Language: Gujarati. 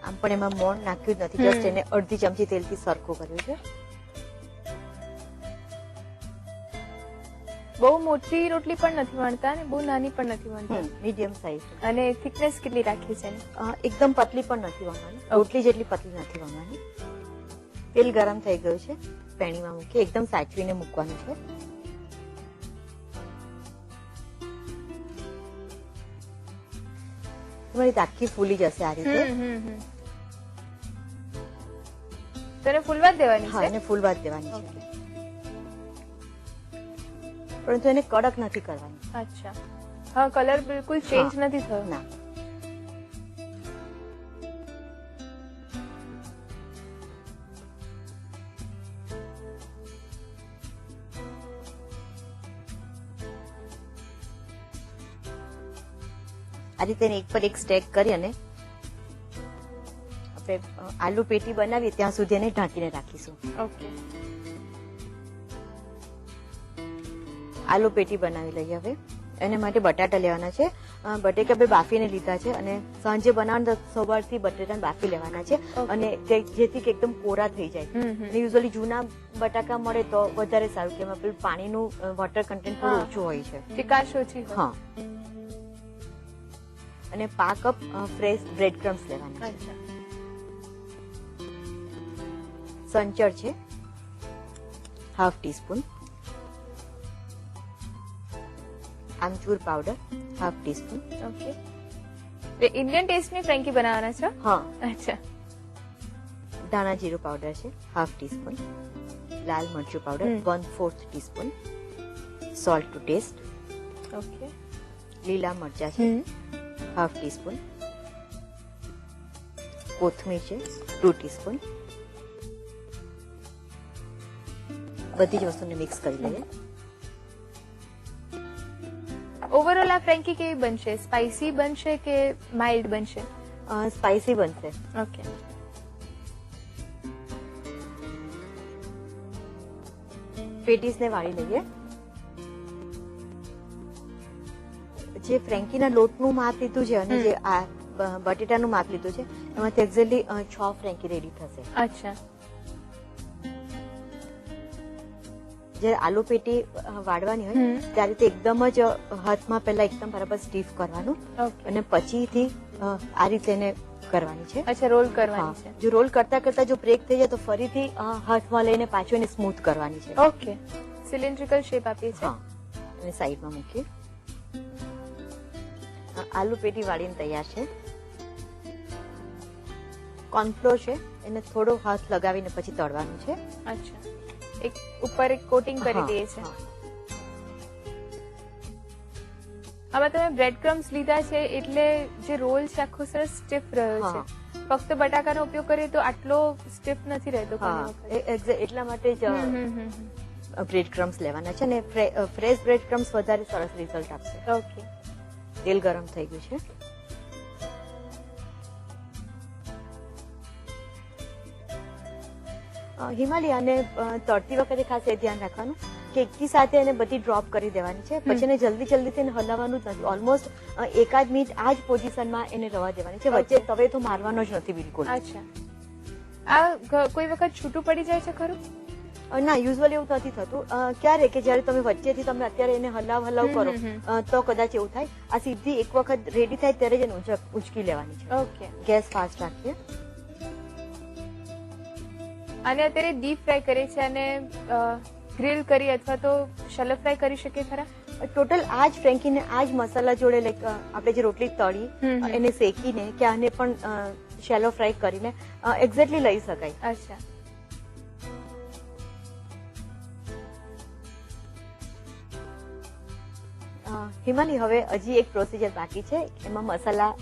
આમ પણ એમાં મોણ નાખ્યું જ નથી, જસ્ટ એને અડધી ચમચી તેલથી સરખું કર્યું છે. બહુ મોટી રોટલી પણ નથી વણતા અને બહુ નાની પણ નથી વણતા, મીડિયમ સાઈઝ. અને થિકનેસ કેટલી રાખી છે? એકદમ પતલી પણ નથી વણવાની, રોટલી જેટલી પતલી નથી વણવાની. તેલ ગરમ થઈ ગયું છે, પેણીમાં મૂકી એકદમ સાચવીને મૂકવાનું છે. તમારી આખી ફૂલી જશે આ રીતે. તેને ફૂલવા જ દેવાની છે? હા, એને ફૂલવા જ દેવાની છે, પરંતુ એને કડક નથી કરવાની. અચ્છા, હા, કલર બિલકુલ ચેન્જ નથી થયો. ના. આ રીતે એક પર એક સ્ટેક કરી અને આપણે આલુ પેટી બનાવીએ ત્યાં સુધી એને ઢાંકીને રાખીશું. ઓકે, આલુ પેટી બનાવી લઈએ. હવે એના માટે બટાટા લેવાના છે. બટેકા બે બાફીને લીધા છે અને સાંજે બનાવવાના સવારથી બટેટા બાફી લેવાના છે, અને જેથી કે એકદમ કોરા થઈ જાય. યુઝ્યુઅલી જૂના બટાકા મળે તો વધારે સારું, કે એમાં પેલું પાણીનું વોટર કન્ટેન્ટ થોડું ઓછું હોય છે, ચીકાશ ઓછી. હા. અને 5 કપ ફ્રેશ બ્રેડ ક્રમ્સ લેવાના છે. સંચળ છે ½ ટીસ્પૂન, આમચૂર પાવડર ½ ટીસ્પૂન. ઓકે, ઇન્ડિયન ટેસ્ટની ફ્રેન્કી બનાવવાના છે? હા. અચ્છા. ધાણા જીરું પાવડર છે ½ ટીસ્પૂન, લાલ મરચું powder 1/4 teaspoon, salt to taste. Okay, લીલા મરચા છે ½ ટીસ્પૂન, કોથમીર છે 2 ટીસ્પૂન. બધી જ વસ્તુને મિક્સ કરી લઈએ. ઓવરઓલ આ ફ્રેન્કી કેવી બનશે? સ્પાઇસી બનશે કે માઇલ્ડ બનશે? સ્પાઇસી બનશે. ઓકે, પેટીસને વાળી લઈએ. જે ફ્રેન્કીના લોટનું માપ લીધું છે અને જે આ બટેટાનું માપ લીધું છે, એમાંથી એક્ઝેક્ટલી 6 ફ્રેન્કી રેડી થશે. અચ્છા. જયારે આલુ પેટી વાળવાની હોય ત્યારે તે એકદમ જ હાથમાં પહેલા એકદમ બરાબર સ્ટીફ કરવાનું, અને પછીથી આ રીતે એને કરવાની છે. અચ્છા, રોલ કરવાની છે. જો રોલ કરતા કરતા જો બ્રેક થઈ જાય તો ફરીથી હાથમાં લઈને પાછું એને સ્મૂથ કરવાની છે. ઓકે, સિલિન્ડ્રિકલ શેપ આપી છે. હા, અને સાઈડમાં મૂકીએ. આલુ પેટી વાળીને તૈયાર છે. કોર્નફ્લોર છે, એને થોડો હાથ લગાવીને પછી તળવાનું છે. અચ્છા, એક ઉપર એક કોટિંગ કરી દઈએ છે. આમાં તમે બ્રેડ ક્રમ્સ લીધા છે એટલે જે રોલ છે આખો સરસ સ્ટીફ રહ્યો છે. ફક્ત બટાકાનો ઉપયોગ કરીએ તો આટલો સ્ટીફ નથી રહેતો. એટલા માટે જ બ્રેડ ક્રમ્સ લેવાના છે, અને ફ્રેશ બ્રેડ ક્રમ્સ વધારે સરસ રિઝલ્ટ આપશે. ઓકે, તેલ ગરમ થઈ ગયું છે. હિમાલયાને તળતી વખતે ખાસ એ ધ્યાન રાખવાનું કે એકી સાથે એને બધી ડ્રોપ કરી દેવાની છે, પછી એને જલ્દી જલ્દીથી એને હલાવવાનું જ નથી. ઓલમોસ્ટ 1 મિનિટ આ જ પોઝિશનમાં એને રવા દેવાની છે, વચ્ચે તવે તો મારવાનો જ નથી બિલકુલ. અચ્છા, આ કોઈ વખત છૂટું પડી જાય છે ખરું? ના, યુઝ્યુઅલી એવું નથી થતું. ક્યારે કે જયારે તમે વચ્ચેથી તમે અત્યારે એને હલાવ કરો તો કદાચ એવું થાય. આ સીધી એક વખત રેડી થાય ત્યારે જ એને ઉંચકી લેવાની છે. ઓકે, ગેસ ફાસ્ટ રાખીએ. અને અત્યારે ડીપ ફ્રાય કરી છે અને ગ્રીલ કરી અથવા તો શેલો ફ્રાય કરી શકીએ ખરા? ટોટલ આ જ ફ્રેન્કીને આ જ મસાલા જોડે લાઈક આપણે જે રોટલી તળી એને શેકીને કે આને પણ શેલો ફ્રાય કરીને એક્ઝેક્ટલી લઈ શકાય. અચ્છા, હિમાલી, હવે હજી એક પ્રોસિજર બાકી છે. એમાં મસાલા